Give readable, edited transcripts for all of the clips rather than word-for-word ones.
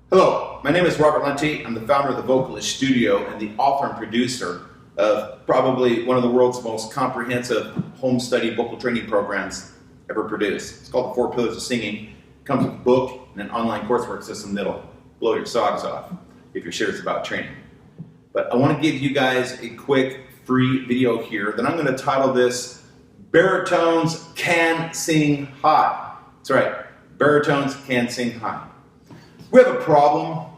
Hello, my name is Robert Lunte. I'm the founder of the Vocalist Studio and the author and producer of probably one of the world's most comprehensive home study vocal training programs ever produced. It's called The 4 Pillars of Singing. It comes with a book and an online coursework system that'll blow your socks off if you're serious about training. But I want to give you guys a quick free video here that I'm going to title this Baritones Can Sing High. That's right, baritones can sing high. We have a problem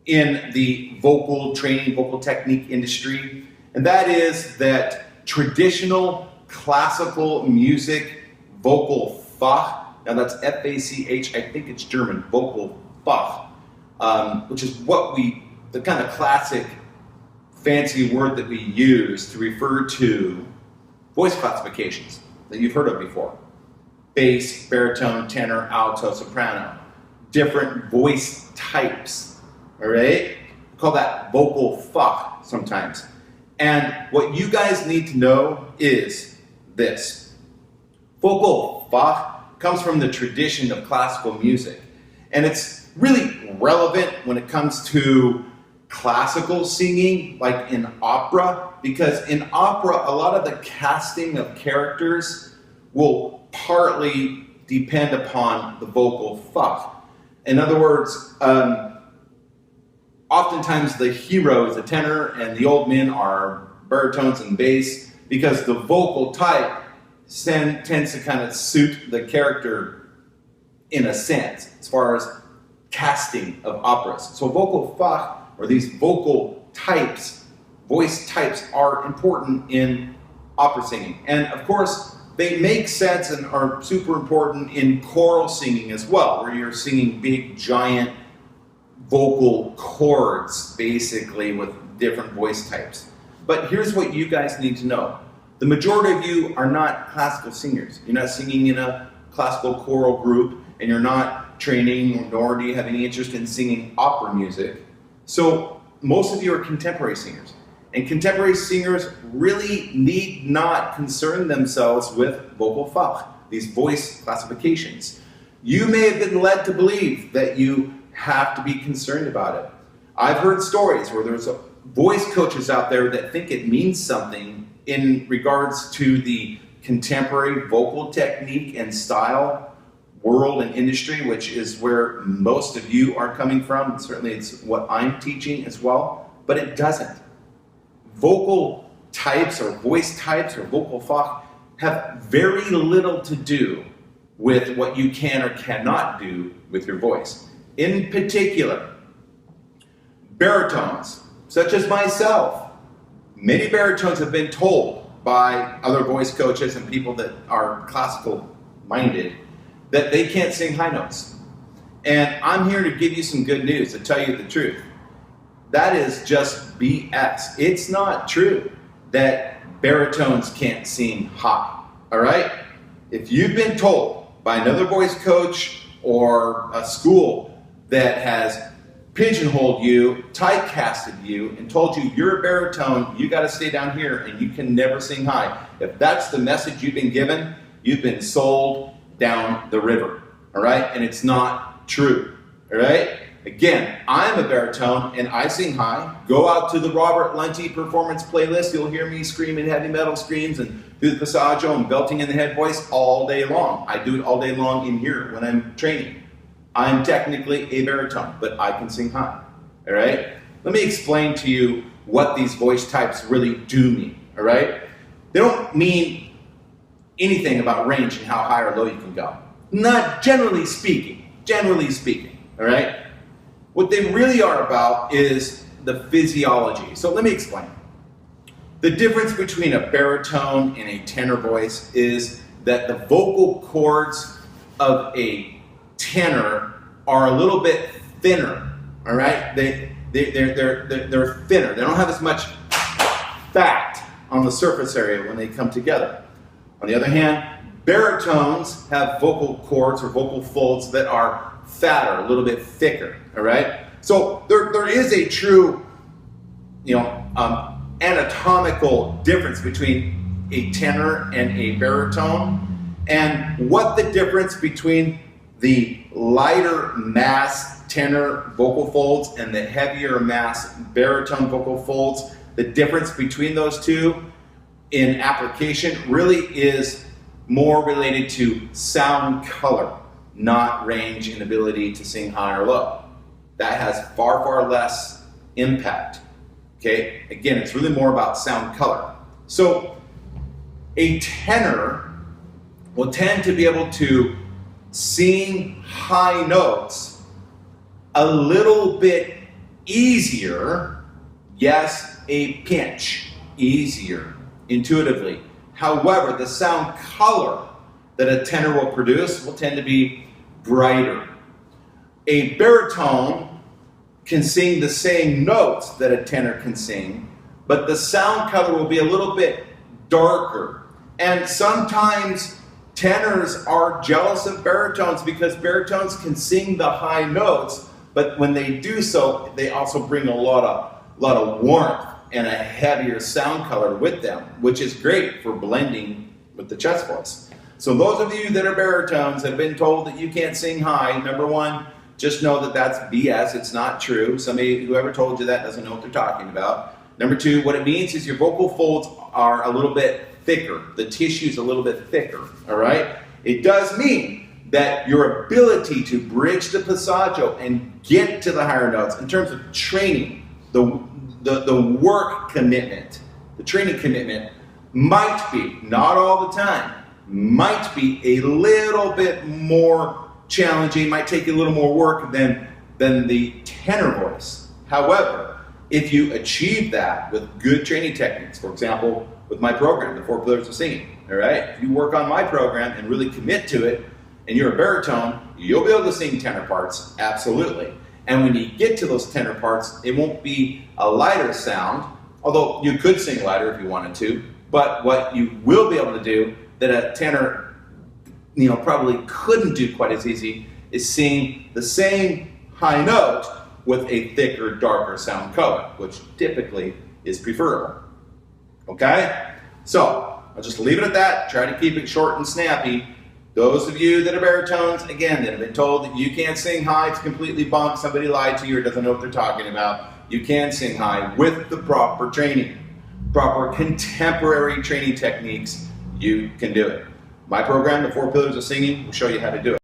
in the vocal training, vocal technique industry, and that is that traditional classical music, vocal Fach, now that's F-A-C-H, I think it's German, vocal Fach, which is the kind of classic fancy word that we use to refer to voice classifications that you've heard of before. Bass, baritone, tenor, alto, soprano. Different voice types, all right? We call that vocal Fach sometimes. And what you guys need to know is this. Vocal Fach comes from the tradition of classical music. And it's really relevant when it comes to classical singing, like in opera, because in opera, a lot of the casting of characters will partly depend upon the vocal Fach. In other words, oftentimes the heroes, the tenor and the old men, are baritones and bass because the vocal type tends to kind of suit the character in a sense as far as casting of operas. So vocal Fach, or these vocal types, voice types, are important in opera singing. And of course, they make sense and are super important in choral singing as well, where you're singing big, giant vocal chords, basically, with different voice types. But here's what you guys need to know. The majority of you are not classical singers. You're not singing in a classical choral group, and you're not training, nor do you have any interest in singing opera music. So most of you are contemporary singers. And contemporary singers really need not concern themselves with vocal Fach, these voice classifications. You may have been led to believe that you have to be concerned about it. I've heard stories where there's voice coaches out there that think it means something in regards to the contemporary vocal technique and style world and industry, which is where most of you are coming from. And certainly it's what I'm teaching as well, but it doesn't. Vocal types or voice types or vocal Fach have very little to do with what you can or cannot do with your voice. In particular, baritones, such as myself, many baritones have been told by other voice coaches and people that are classical minded that they can't sing high notes. And I'm here to give you some good news, to tell you the truth. That is just BS. It's not true that baritones can't sing high, all right? If you've been told by another voice coach or a school that has pigeonholed you, typecasted you, and told you you're a baritone, you gotta stay down here and you can never sing high. If that's the message you've been given, you've been sold down the river, all right? And it's not true, all right? Again, I'm a baritone and I sing high. Go out to the Robert Lunte performance playlist. You'll hear me screaming heavy metal screams and do the passaggio and belting in the head voice all day long. I do it all day long in here when I'm training. I'm technically a baritone, but I can sing high, all right? Let me explain to you what these voice types really do mean, all right? They don't mean anything about range and how high or low you can go. Not generally speaking, all right? What they really are about is the physiology. So let me explain. The difference between a baritone and a tenor voice is that the vocal cords of a tenor are a little bit thinner, all right? They're thinner. They don't have as much fat on the surface area when they come together. On the other hand, baritones have vocal cords or vocal folds that are fatter, a little bit thicker, all right? So there is a true, anatomical difference between a tenor and a baritone, and what the difference between the lighter mass tenor vocal folds and the heavier mass baritone vocal folds, the difference between those two in application really is more related to sound color, not range and ability to sing high or low. That has far, far less impact. Okay, again, it's really more about sound color. So a tenor will tend to be able to sing high notes a little bit easier, yes, a pinch easier intuitively. However, the sound color that a tenor will produce will tend to be brighter. A baritone can sing the same notes that a tenor can sing, but the sound color will be a little bit darker. And sometimes tenors are jealous of baritones because baritones can sing the high notes, but when they do so, they also bring a lot of warmth and a heavier sound color with them, which is great for blending with the chest voice. So those of you that are baritones that have been told that you can't sing high, number one, just know that that's BS. It's not true. Somebody, whoever told you that, doesn't know what they're talking about. Number two, what it means is your vocal folds are a little bit thicker. The tissue's a little bit thicker, all right? It does mean that your ability to bridge the passaggio and get to the higher notes in terms of training, the work commitment, the training commitment might be, not all the time, might be a little bit more challenging, might take a little more work than the tenor voice. However, if you achieve that with good training techniques, for example, with my program, the 4 Pillars of Singing, all right? If you work on my program and really commit to it, and you're a baritone, you'll be able to sing tenor parts, absolutely. And when you get to those tenor parts, it won't be a lighter sound, although you could sing lighter if you wanted to, but what you will be able to do that a tenor probably couldn't do quite as easy is sing the same high note with a thicker, darker sound color, which typically is preferable. Okay? So, I'll just leave it at that. Try to keep it short and snappy. Those of you that are baritones, again, that have been told that you can't sing high, it's completely bunk, somebody lied to you or doesn't know what they're talking about. You can sing high with the proper training, proper contemporary training techniques, you can do it. My program, the 4 Pillars of Singing, will show you how to do it.